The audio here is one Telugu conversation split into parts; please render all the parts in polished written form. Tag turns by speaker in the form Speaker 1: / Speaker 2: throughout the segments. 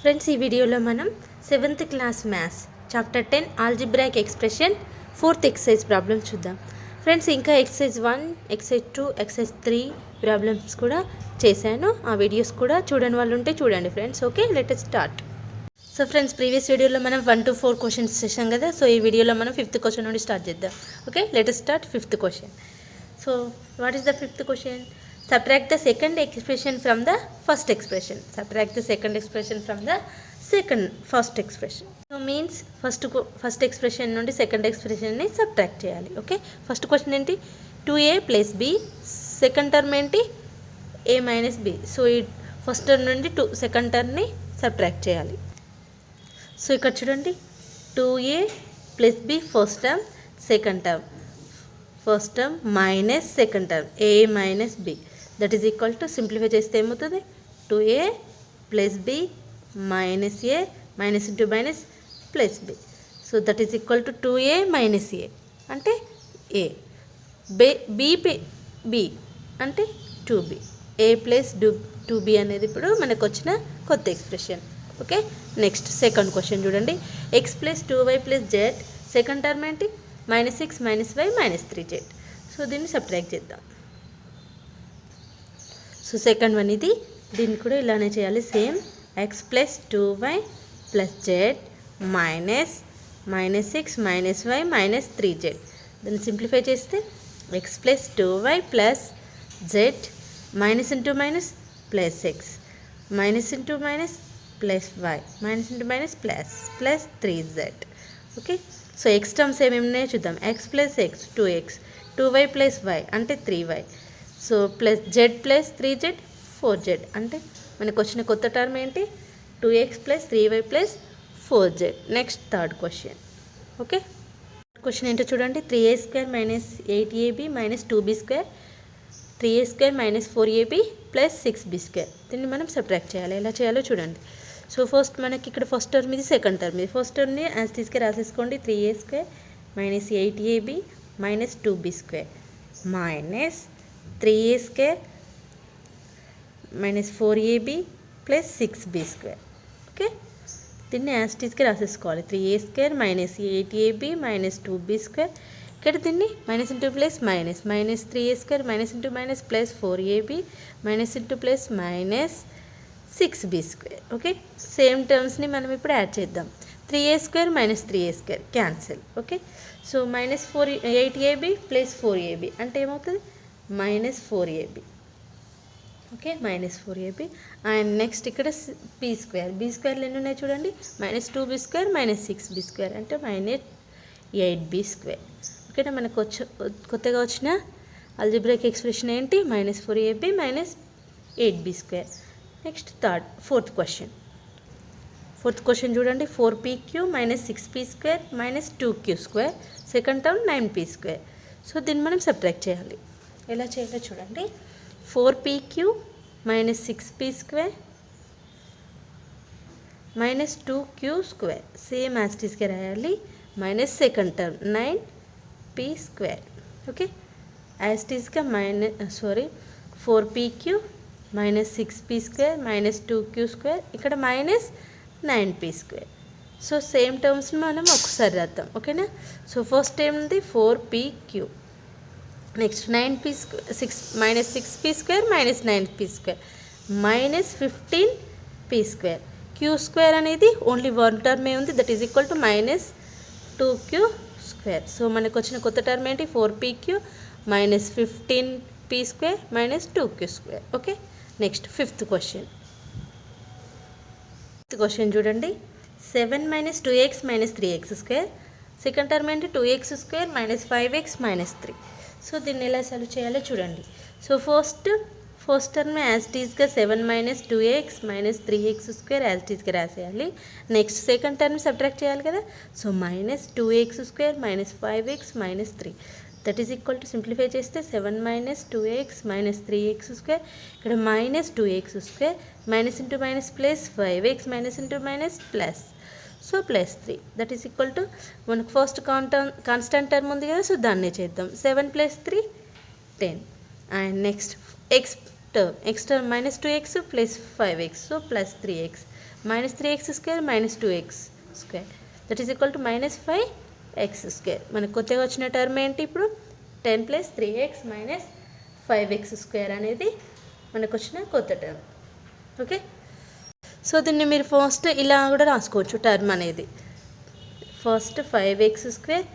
Speaker 1: ఫ్రెండ్స్, ఈ వీడియోలో మనం 7th class maths chapter 10 algebraic expression 4th exercise problems చూద్దాం. ఫ్రెండ్స్, ఇంకా ఎక్సర్సైజ్ 1, ఎక్సర్సైజ్ 2, ఎక్సర్సైజ్ 3 ప్రాబ్లమ్స్ కూడా చేశాను. ఆ వీడియోస్ కూడా చూడని వాళ్ళు ఉంటే చూడండి friends. Okay, let us start. So friends, previous వీడియోలో మనం 1 to 4 క్వశ్చన్స్ చేసాం కదా. సో ఈ వీడియోలో మనం 5th క్వశ్చన్ నుండి స్టార్ట్ చేద్దాం. Okay, let us start 5th question. So what is the 5th question? Subtract the second expression from the first expression. Subtract the second expression from the first expression. So means first expression నుండి second expression ని subtract చేయాలి. ఓకే, ఫస్ట్ క్వశ్చన్ ఏంటి? 2a plus b, second term ఏంటి? a minus b. సో ఈ ఫస్ట్ టర్మ్ నుండి సెకండ్ టర్మ్ని సబ్ట్రాక్ట్ చేయాలి. సో ఇక్కడ చూడండి, 2a plus b first term, second term, first term minus second term a minus b, that is equal to simplify చేస్తే ఏమవుతుంది? 2a plus b minus a minus into minus plus b. So that is equal to 2a minus a అంటే a, b అంటే 2b, a ప్లస్ 2b అనేది ఇప్పుడు మనకు వచ్చిన కొత్త expression. Okay, next second question చూడండి. x plus 2y plus z, second term ఏంటి? -6 -y -3z. సో దీన్ని సబ్ట్రాక్ట్ చేద్దాం. సో సెకండ్ వన్ ఇది, దీన్ని కూడా ఇలానే చేయాలి same. x plus 2y plus z minus -6 -y -3z. దీన్ని సింప్లిఫై చేస్తే x plus 2y plus z minus into minus plus x minus into minus plus y minus into minus plus 3z. Okay, so X terms ఏమేమి ఉన్నాయో చూద్దాం. x plus x 2x, 2y plus y అంటే 3y, so plus z plus 3z 4z. అంటే మనకు వచ్చిన కొత్త టర్మ్ ఏంటి? 2x plus 3y plus 4z. Next third question. Okay, question ఏంటో చూడండి. 3a² minus 8ab minus 2b², 3a² minus 4ab plus 6b². దీన్ని మనం సబ్ట్రాక్ట్ చేయాలి. ఎలా చేయాలో చూడండి. సో ఫస్ట్ మనకి ఇక్కడ ఫస్ట్ టర్మ్ ఇది, సెకండ్ టర్మ్ ఇది. ఫస్ట్ టర్మ్ని యాజ్ తీసుకొని రాసేసుకోండి. 3a² minus 8ab minus 2b² minus 3a² minus 4ab plus 6b². Okay, దీన్ని యాజ్ తీసుకొని రాసేసుకోవాలి. 3a² minus 8ab minus 2b². ఇక్కడ దీన్ని minus into plus minus, minus 3a² minus into minus plus 4ab minus into plus minus 6b². Okay, same టర్మ్స్ని మనం ఇప్పుడు యాడ్ చేద్దాం. 3a² minus 3a² cancel. Okay, so minus 8ab plus 4ab అంటే ఏమవుతుంది? Minus 4ab. Okay, minus 4ab. And next ఇక్కడ b² ఎన్ని ఉన్నాయి చూడండి. మైనస్ 2b² మైనస్ 6b² అంటే మైనస్ 8b². ఓకేనా, మనకు కొత్తగా వచ్చిన ఆల్జిబ్రాయిక్ ఎక్స్ప్రెషన్ ఏంటి? Minus 4ab minus 8b². Next fourth question చూడండి. 4pq minus 6p² minus 2q², second term 9p². So దీన్ని మనం సబ్ట్రాక్ట్ చేయాలి. ఎలా చేయాలో చూడండి. 4pq minus 6p² minus 2q² same as టీస్గా రాయాలి. Minus second term 9p². Okay, as టీస్గా 4pq minus 6p² minus 2q², ఇక్కడ మైనస్ 9p². సో సేమ్ టర్మ్స్ని మనం ఒకసారి రాద్దాం. ఓకేనా, సో ఫస్ట్ ఏముంది? 4pq, next 9p² minus 6p² minus 9p² minus 15p². q² అనేది ఓన్లీ వన్ టర్మే ఉంది, that is equal to minus 2q². So మనకు వచ్చిన కొత్త టర్మ్ ఏంటి? 4pq minus 15p² minus 2q². Okay, next fifth question చూడండి. 7 minus 2x minus 3x², second term ఏంటి? 2x² minus 5x minus 3. So దీన్ని ఎలా సాల్వ్ చేయాలో చూడండి. సో ఫస్ట్ టర్మ్ యాజ్ టీస్గా 7 minus 2x minus 3x² as టీస్గా రాసేయాలి. నెక్స్ట్ సెకండ్ టర్మ్ సబ్ట్రాక్ట్ చేయాలి కదా. So minus 2x² minus 5x minus 3, that is equal to simplify చేస్తే 7 మైనస్ 2x మైనస్ 3x², ఇక్కడ minus 2x² minus into minus plus 5x minus into minus plus, so plus 3, that is equal to మనకు ఫస్ట్ కాన్స్టెంట్ టర్మ్ ఉంది కదా. సో దాన్నే చేద్దాం. 7 plus 3 10. And next x term minus 2x plus 5x, so plus 3x minus 3x square minus 2x square that is equal to minus 5x square. మనకు కొత్తగా వచ్చిన టర్మ్ ఏంటి ఇప్పుడు 10 plus 3x minus 5x square అనేది మనకు వచ్చిన కొత్త టర్మ్. ఓకే, సో దీన్ని మీరు ఫస్ట్ ఇలా కూడా రాసుకోవచ్చు టర్మ్ అనేది. First 5x square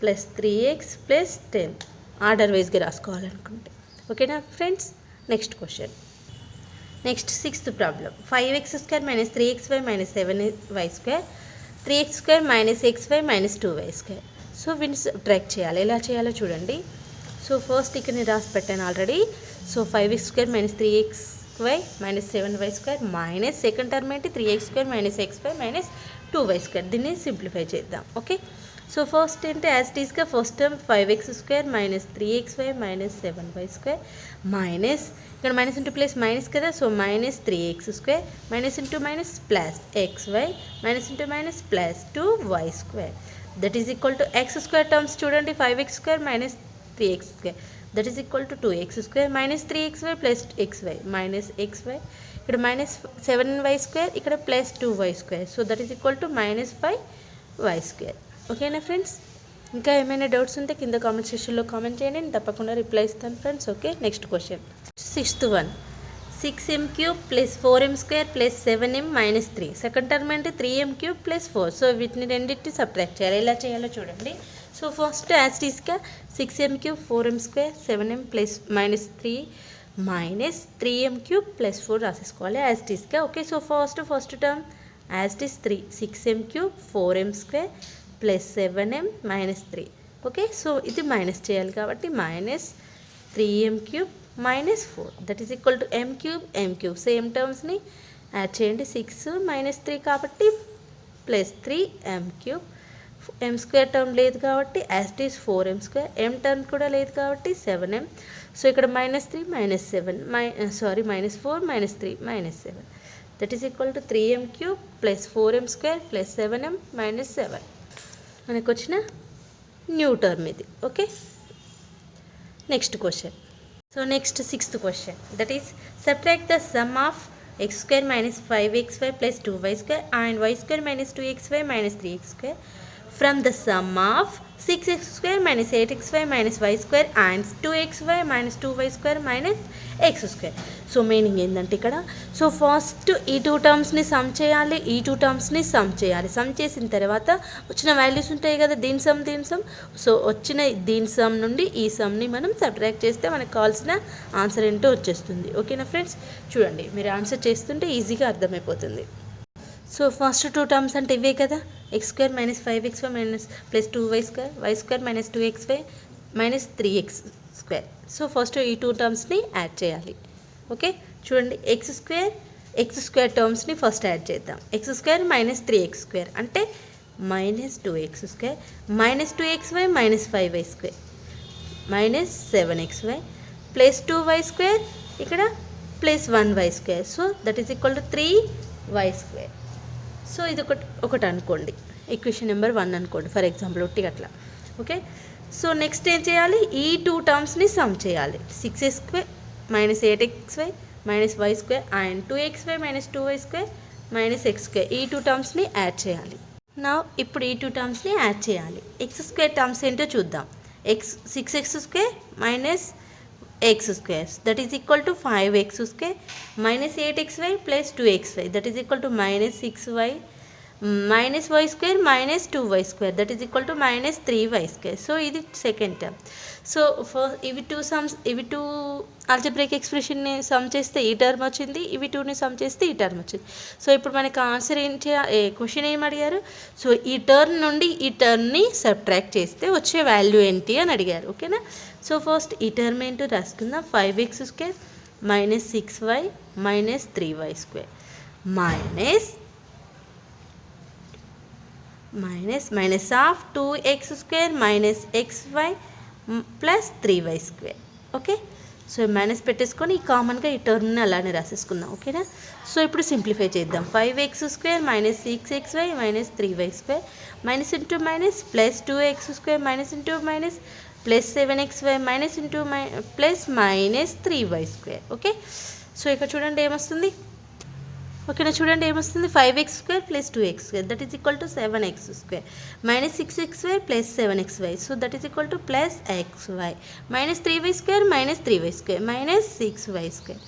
Speaker 1: plus 3x plus 10 order వైజ్గా రాసుకోవాలనుకుంటే. ఓకేనా friends, next question. Next sixth problem. 5x square minus 3xy minus 7y square 3x square minus xy minus 2y square. So వీటిని సబ్ట్రాక్ట్ చేయాలి. ఎలా చేయాలో చూడండి. సో ఫస్ట్ ఇక్కడ నేను రాసి పెట్టాను already. So 5x square minus 3xy minus 7y square minus second term ఏంటి 3x square minus xy minus 2y square. దీన్ని సింప్లిఫై చేద్దాం. ఓకే, సో ఫస్ట్ ఏంటి యాజ్ ఇట్ ఈస్గా first term 5x square minus 3xy minus 7y square minus ఇక్కడ మైనస్ ఇంటూ ప్లస్ మైనస్ కదా, so minus 3x square minus into minus plus xy minus into minus plus 2y square that is equal to x square terms చూడండి. 5x square minus 3x square that is equal to 2x square minus 3xy plus xy minus xy ఇక్కడ మైనస్ 7y square ఇక్కడ plus 2y square so that is equal to minus 5y square. ఓకేనా ఫ్రెండ్స్, ఇంకా ఏమైనా డౌట్స్ ఉంటే కింద కామెంట్ సెక్షన్లో కామెంట్ చేయండి, నేను తప్పకుండా రిప్లై ఇస్తాను friends. Okay, next question. Sixth one. 6m cube plus 4m square plus 7m minus 3. Second term అంటే 3m cube ప్లస్ 4. సో వీటిని రెండింటిని సబ్ట్రాక్ట్ చేయాలి. ఎలా చేయాలో చూడండి. సో ఫస్ట్ యాజ్ ఇట్ ఈస్గా 6m cube 4m square 7m plus minus 3 minus 3m cube plus 4 రాసేసుకోవాలి యాజ్ ఇట్ ఈస్గా. Okay, so first term as it is 3 6m cube 4m square plus 7m minus 3. Okay, so ఇది మైనస్ చేయాలి కాబట్టి minus 3m cube minus 4 that is equal to m cube same టర్మ్స్ని యాడ్ చేయండి. 6 మైనస్ 3 కాబట్టి plus 3m cube. m square term లేదు కాబట్టి as it is 4m square. m term కూడా లేదు కాబట్టి 7m. సో ఇక్కడ minus 3 minus 7 minus 4 minus 3 minus 7 that is equal to 3m cube plus 4m square plus 7m minus 7 మనకు వచ్చిన న్యూ టర్మ్ ఇది. Okay, next question. So next sixth question that is subtract the sum of x square minus 5xy plus 2y square and y square minus 2xy minus 3x square from the sum of 6x square minus 8xy minus y square and 2xy minus 2y square minus x square. So meaning ఏంటంటే ఇక్కడ సో ఫస్ట్ ఈ టూ టర్మ్స్ని సమ్ చేయాలి, ఈ టూ టర్మ్స్ని సమ్ చేయాలి. సమ్ చేసిన తర్వాత వచ్చిన వాల్యూస్ ఉంటాయి కదా దీని సమ్. సో వచ్చిన దీని సమ్ నుండి ఈ సమ్ని మనం సబ్ట్రాక్ట్ చేస్తే మనకు కావాల్సిన ఆన్సర్ ఏంటో వచ్చేస్తుంది. ఓకేనా ఫ్రెండ్స్, చూడండి మీరు ఆన్సర్ చేస్తుంటే ఈజీగా అర్థమైపోతుంది. సో ఫస్ట్ టూ టర్మ్స్ అంటే ఇవే కదా, x square minus 5xy minus plus 2y square y square minus 2xy minus 3x square. So first ఈ టూ టర్మ్స్ని యాడ్ చేయాలి. ఓకే, చూడండి x స్క్వేర్ టర్మ్స్ని ఫస్ట్ యాడ్ చేద్దాం. x square minus 3x square అంటే minus 2x square minus 2xy minus 5y square minus 7xy plus 2y square ఇక్కడ plus 1y square. So that is equal to 3y square. So ఇది ఒకటి అనుకోండి, ఈక్వేషన్ నెంబర్ 1 అనుకోండి ఫర్ ఎగ్జాంపుల్ ఒట్టి అట్లా. ఓకే, సో నెక్స్ట్ ఏం చేయాలి, ఈ టూ టర్మ్స్ని సమ్ చేయాలి. 6x square minus 8xy minus y square and 2xy minus 2y square minus x square ఈ టూ టర్మ్స్ని యాడ్ చేయాలి. ఇప్పుడు ఈ టూ టర్మ్స్ని యాడ్ చేయాలి. x స్క్వేర్ టర్మ్స్ ఏంటో చూద్దాం. 6x square minus x square that is equal to 5x square minus 8xy plus 2xy that is equal to minus 6y minus y square minus 2y square that is equal to minus 3y square. So ఇది సెకండ్ టర్మ్. సో ఇవి టూ ఆల్జీబ్రాయిక్ ఎక్స్ప్రెషన్ని సమ్ చేస్తే ఈ టర్మ్ వచ్చింది, ఇవి టూని సమ్ చేస్తే ఈ టర్మ్ వచ్చింది. సో ఇప్పుడు మనకి ఆన్సర్ ఏం చేయాలి, క్వశ్చన్ ఏం అడిగారు, సో ఈ టర్మ్ నుండి ఈ టర్మ్ని సబ్ట్రాక్ట్ చేస్తే వచ్చే వాల్యూ ఏంటి అని అడిగారు. ఓకేనా, సో ఫస్ట్ ఈ టర్మ్ ఏంటో రాసుకుందాం. 5x square minus 6y minus 3y square minus of 2x square minus xy plus 3y square. Okay, so minus పెట్టేసుకొని ఈ కామన్గా ఈ టర్మ్ని అలానే రాసేసుకుందాం. ఓకేనా, సో ఇప్పుడు సింప్లిఫై చేద్దాం. 5x square minus 6xy minus 3y square minus into minus plus 2x square minus into minus plus 7xy minus into plus minus 3y square. Okay, so ఇక్కడ చూడండి ఏమొస్తుంది, ఓకేనా, చూడండి ఏమొస్తుంది 5x² + 2x² that is equal to 7x² minus 6x² + 7xy so that is equal to +xy minus 3y² minus 3y² minus 6y²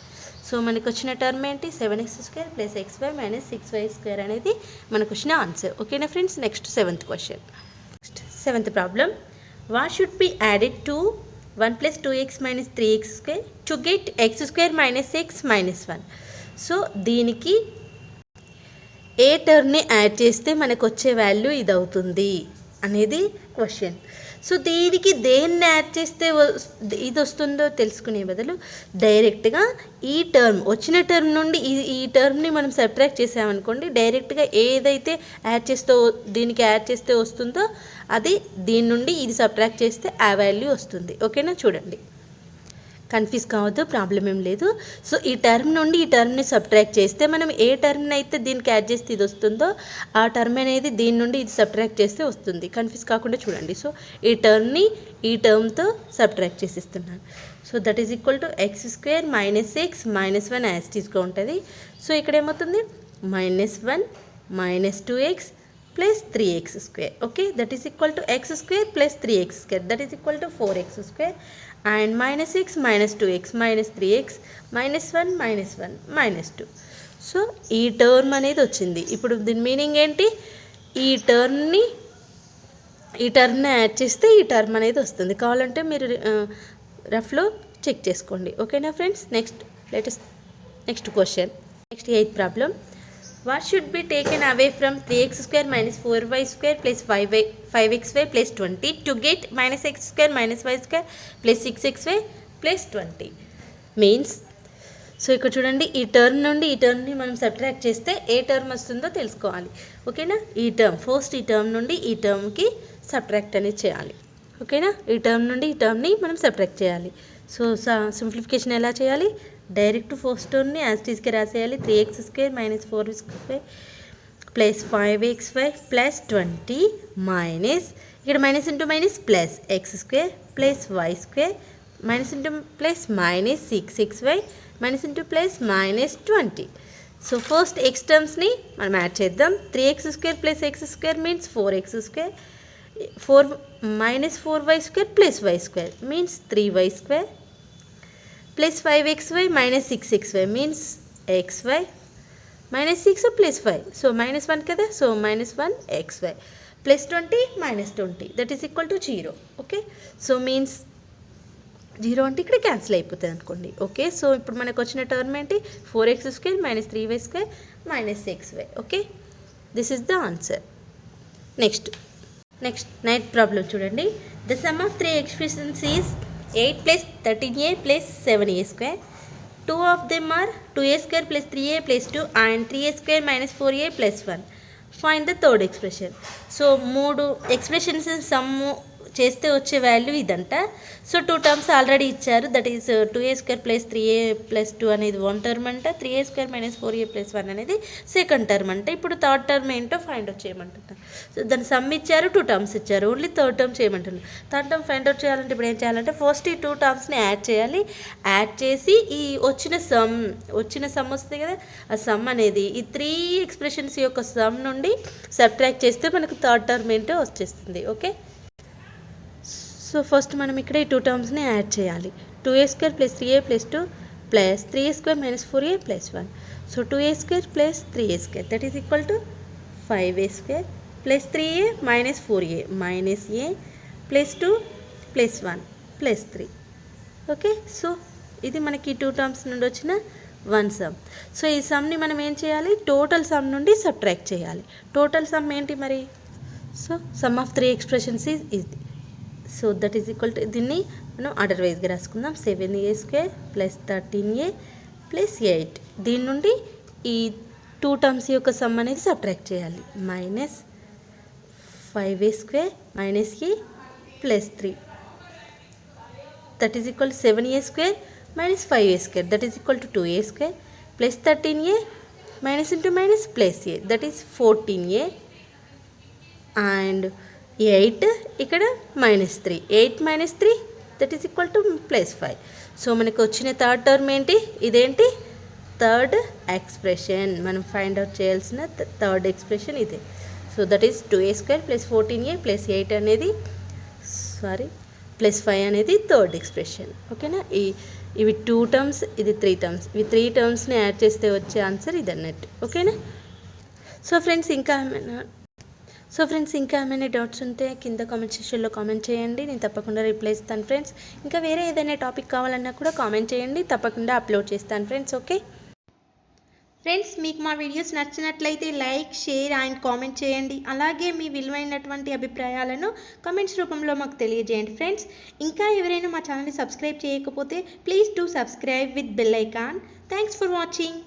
Speaker 1: so మనకు వచ్చిన టర్మ్ ఏంటి 7x² + xy మైనస్ 6y² అనేది మనకు వచ్చిన ఆన్సర్. ఓకేనా friends, next 7th question. Next 7th problem. What should be added to 1 + 2x - 3x² to get x² - x - 1. So దీనికి ఏ టర్మ్ని యాడ్ చేస్తే మనకు వచ్చే వాల్యూ ఇది అవుతుంది అనేది క్వశ్చన్. సో దీనికి దేన్ని యాడ్ చేస్తే ఇది వస్తుందో తెలుసుకునే బదులు డైరెక్ట్గా ఈ టర్మ్ వచ్చిన టర్మ్ నుండి ఈ టర్మ్ని మనం సబ్ట్రాక్ట్ చేసామనుకోండి, డైరెక్ట్గా ఏదైతే దీనికి యాడ్ చేస్తే వస్తుందో అది దీని నుండి ఇది సబ్ట్రాక్ట్ చేస్తే ఆ వాల్యూ వస్తుంది. ఓకేనా, చూడండి కన్ఫ్యూజ్ కావద్దు, ప్రాబ్లం ఏం లేదు. సో ఈ టర్మ్ నుండి ఈ టర్మ్ని సబ్ట్రాక్ట్ చేస్తే మనం ఏ టర్మ్ని అయితే దీనికి యాడ్ చేస్తే ఇది వస్తుందో ఆ టర్మ్ అనేది దీని నుండి ఇది సబ్ట్రాక్ట్ చేస్తే వస్తుంది. కన్ఫ్యూజ్ కాకుండా చూడండి. సో ఈ టర్మ్ని ఈ టర్మ్తో సబ్ట్రాక్ట్ చేసిస్తున్నాను. So that is equal to x² - x - 1 as టీస్గా ఉంటుంది. సో ఇక్కడ ఏమవుతుంది -1 - 2x + 3x². Okay, that is equal to x² + 3x² that is equal to 4x² and -6 - 2x - 3x -1 - 1 - 2. So ఈ టర్మ్ అనేది వచ్చింది. ఇప్పుడు దీని మీనింగ్ ఏంటి, ఈ టర్మ్ని యాడ్ చేస్తే ఈ టర్మ్ అనేది వస్తుంది. కావాలంటే మీరు రఫ్లో చెక్ చేసుకోండి. ఓకేనా friends, next question. Next 8th problem. What should be taken away from 3x² - 4y² + 5xy + 20 to get -x² - y² + 6xy + 20 means. So ఇక్కడ చూడండి ఈ టర్మ్ నుండి ఈ టర్మ్ని మనం సబ్ట్రాక్ట్ చేస్తే ఏ టర్మ్ వస్తుందో తెలుసుకోవాలి. ఓకేనా, ఈ టర్మ్ నుండి ఈ టర్మ్కి సబ్ట్రాక్ట్ అనేది చేయాలి. ఓకేనా, ఈ టర్మ్ నుండి ఈ టర్మ్ని మనం సబ్ట్రాక్ట్ చేయాలి. సో సింప్లిఫికేషన్ ఎలా చేయాలి, డైరెక్ట్ ఫస్ట్ టర్మ్ని యాజ్ టీస్కి రాసేయాలి. 3x² - 4y² + 5xy + 20 మైనస్ ఇక్కడ minus into minus plus x² + y² minus into plus minus 6xy minus into plus minus 20. So first x టర్మ్స్ని మనం యాడ్ చేద్దాం. 3x² + x² means 4x² minus 4y² plus y² means 3y² plus 5xy minus 6xy means xy minus 6 plus 5. So minus 1 kada, so minus 1 xy plus 20 minus 20 that is equal to 0. Okay, so means 0 అంటే ఇక్కడ క్యాన్సిల్ అయిపోతుంది అనుకోండి. ఓకే, సో ఇప్పుడు మనకు వచ్చిన టర్మ్ ఏంటి 4x² minus 3y² minus xy. Okay, this is the answer. Next 9th problem చూడండి. The sum of 3 expressions is 8 plus 13a plus 7a². 2 of them are 2a² plus 3a plus 2 and 3a² minus 4a plus 1. Find the third expression. So 3 expressions some చేస్తే వచ్చే వాల్యూ ఇదంట. సో 2 టర్మ్స్ ఆల్రెడీ ఇచ్చారు, that is 2a² plus 3a plus 2 అనేది 1 టర్మ్ అంట, 3a² minus 4a plus 1 అనేది సెకండ్ టర్మ్ అంట. ఇప్పుడు థర్డ్ టర్మ్ ఏంటో ఫైండ్ అవుట్ చేయమంటున్నారు. సో దాని సమ్ ఇచ్చారు, 2 టర్మ్స్ ఇచ్చారు, ఓన్లీ థర్డ్ టర్మ్ చేయమంటున్నారు. థర్డ్ టర్మ్ ఫైండ్ అవుట్ చేయాలంటే ఇప్పుడు ఏం చేయాలంటే ఫస్ట్ ఈ 2 టర్మ్స్ని యాడ్ చేయాలి. యాడ్ చేసి ఈ వచ్చిన సమ్ వస్తుంది కదా, ఆ సమ్ అనేది ఈ 3 ఎక్స్ప్రెషన్స్ యొక్క సమ్ నుండి సబ్ట్రాక్ట్ చేస్తే మనకు థర్డ్ టర్మ్ ఏంటో వచ్చేస్తుంది. ఓకే, సో ఫస్ట్ మనం ఇక్కడ ఈ 2 టర్మ్స్ని యాడ్ చేయాలి. 2a² plus 3a plus 2 plus 3a² minus 4a plus 1. So 2a² plus 3a² that is equal to 5a² plus 3a minus 4a minus a plus 2 plus 1 plus 3. Okay, so ఇది మనకి 2 టర్మ్స్ నుండి వచ్చిన 1 సమ్. సో ఈ సమ్ని మనం ఏం చేయాలి, టోటల్ సమ్ నుండి సబ్ట్రాక్ట్ చేయాలి. టోటల్ సమ్ ఏంటి మరి, so some of 3 expressions is so that is equal to, దీన్ని మనం ఆర్డర్ వైజ్గా రాసుకుందాం. 7a² plus 13a plus 8. దీని నుండి ఈ 2 టర్మ్స్ యొక్క సమ్ అనేది సబ్ట్రాక్ట్ చేయాలి. Minus 5a² minus a plus 3 that is equal to 7a² minus 5a² that is equal to 2a² plus 13a minus into minus plus a that is 14a and 8 ఇక్కడ minus 3, 8 minus 3 that is equal to plus 5. So మనకు వచ్చిన థర్డ్ టర్మ్ ఏంటి, ఇదేంటి థర్డ్ ఎక్స్ప్రెషన్. మనం ఫైండ్ అవుట్ చేయాల్సిన థర్డ్ ఎక్స్ప్రెషన్ ఇదే. So that is 2a² + 14a + 8 అనేది +5 అనేది థర్డ్ ఎక్స్ప్రెషన్. ఓకేనా? ఇవి 2 టర్మ్స్, ఇది 3 టర్మ్స్. ఇవి 3 టర్మ్స్ని యాడ్ చేస్తే వచ్చే ఆన్సర్ ఇది అన్నట్టు. ఓకేనా? సో ఫ్రెండ్స్ ఇంకా ఏమైనా డౌట్స్ ఉంటే కింద కామెంట్ సెక్షన్లో కామెంట్ చేయండి. నేను తప్పకుండా రిప్లై ఇస్తాను ఫ్రెండ్స్. ఇంకా వేరే ఏదైనా టాపిక్ కావాలన్నా కూడా కామెంట్ చేయండి, తప్పకుండా అప్లోడ్ చేస్తాను ఫ్రెండ్స్. ఓకే ఫ్రెండ్స్, మీకు మా వీడియోస్ నచ్చినట్లయితే లైక్, షేర్ అండ్ కామెంట్ చేయండి. అలాగే మీ విలువైనటువంటి అభిప్రాయాలను కామెంట్స్ రూపంలో మాకు తెలియజేయండి ఫ్రెండ్స్. ఇంకా ఎవరైనా మా ఛానల్ని సబ్స్క్రైబ్ చేయకపోతే please do subscribe with bell icon. Thanks for watching.